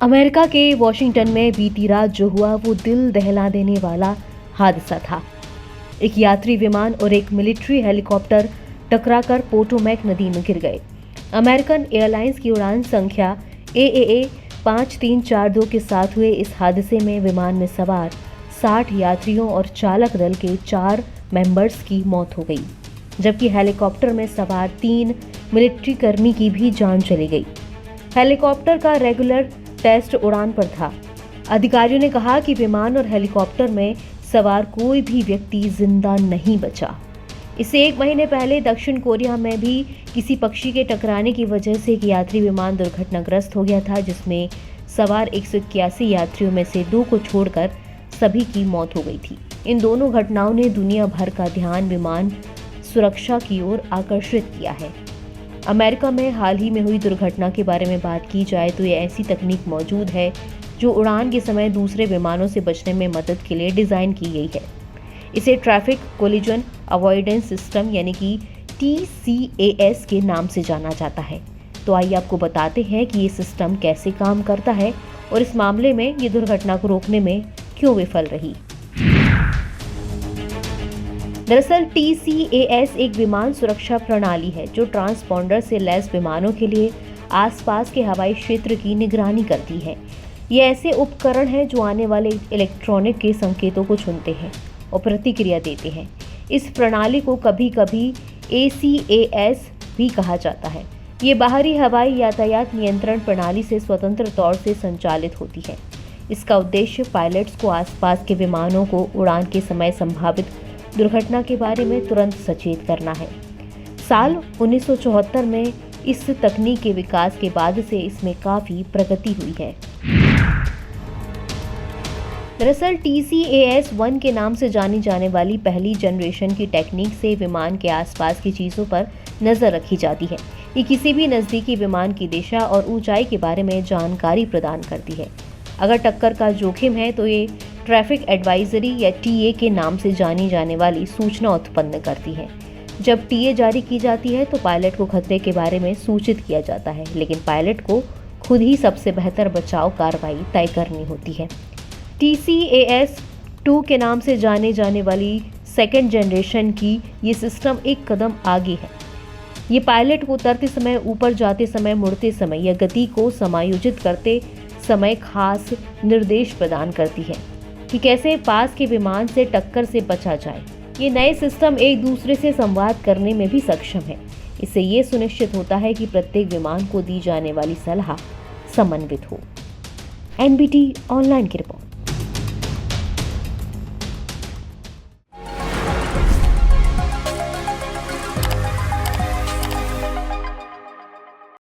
America के Washington में बीती रात जो हुआ वो दिल दहला देने वाला हादसा था। एक यात्री विमान और एक मिलिट्री हेलीकॉप्टर टकराकर पोटोमैक नदी में गिर गए। अमेरिकन एयरलाइंस की उड़ान संख्या AAA 5342 के साथ हुए इस हादसे में विमान में सवार 60 यात्रियों और चालक दल के 4 मेंबर्स की मौत हो गई, जबकि हेलीकॉप्टर में सवार 3 मिलिट्री कर्मी की भी जान चली गई। हेलीकॉप्टर का रेगुलर टेस्ट उड़ान पर था। अधिकारियों ने कहा कि विमान और हेलीकॉप्टर में सवार कोई भी व्यक्ति जिंदा नहीं बचा। इससे 1 महीने पहले दक्षिण कोरिया में भी किसी पक्षी के टकराने की वजह से एक यात्री विमान दुर्घटनाग्रस्त हो गया था, जिसमें सवार 181 यात्रियों में से 2 को छोड़कर सभी की मौत हो गई थी। इन दोनों घटनाओं ने दुनिया भर का ध्यान विमान सुरक्षा की ओर आकर्षित किया है। अमेरिका में हाल ही में हुई दुर्घटना के बारे में बात की जाए तो ये ऐसी तकनीक मौजूद है जो उड़ान के समय दूसरे विमानों से बचने में मदद के लिए डिज़ाइन की गई है। इसे ट्रैफिक कोलिजन अवॉइडेंस सिस्टम यानी कि TCAS के नाम से जाना जाता है। तो आइए आपको बताते हैं कि ये सिस्टम कैसे काम करता है और इस मामले में ये दुर्घटना को रोकने में क्यों विफल रही। दरअसल TCAS एक विमान सुरक्षा प्रणाली है जो ट्रांसपॉन्डर से लैस विमानों के लिए आसपास के हवाई क्षेत्र की निगरानी करती है। ये ऐसे उपकरण हैं जो आने वाले इलेक्ट्रॉनिक के संकेतों को सुनते हैं और प्रतिक्रिया देते हैं। इस प्रणाली को कभी कभी ACAS भी कहा जाता है। ये बाहरी हवाई यातायात नियंत्रण प्रणाली से स्वतंत्र तौर से संचालित होती है। इसका उद्देश्य पायलट्स को आसपास के विमानों को उड़ान के समय संभावित दुर्घटना के बारे में तुरंत सचेत करना है। साल 1974 में इस तकनीक के विकास के बाद से इसमें काफ़ी प्रगति हुई है। दरअसल TCAS 1 के नाम से जानी जाने वाली पहली जनरेशन की टेक्निक से विमान के आसपास की चीज़ों पर नज़र रखी जाती है। ये किसी भी नज़दीकी विमान की दिशा और ऊंचाई के बारे में जानकारी प्रदान करती है। अगर टक्कर का जोखिम है तो ये ट्रैफिक एडवाइजरी या TA के नाम से जानी जाने वाली सूचना उत्पन्न करती है। जब TA जारी की जाती है तो पायलट को खतरे के बारे में सूचित किया जाता है, लेकिन पायलट को खुद ही सबसे बेहतर बचाव कार्रवाई तय करनी होती है। TCAS 2 के नाम से जाने जाने वाली सेकेंड जनरेशन की ये सिस्टम एक कदम आगे है। ये पायलट को उतरते समय, ऊपर जाते समय, मुड़ते समय या गति को समायोजित करते समय खास निर्देश प्रदान करती है कि कैसे पास के विमान से टक्कर से बचा जाए। ये नए सिस्टम एक दूसरे से संवाद करने में भी सक्षम है। इससे ये सुनिश्चित होता है कि प्रत्येक विमान को दी जाने वाली सलाह समन्वित हो। NBT ऑनलाइन की रिपोर्ट।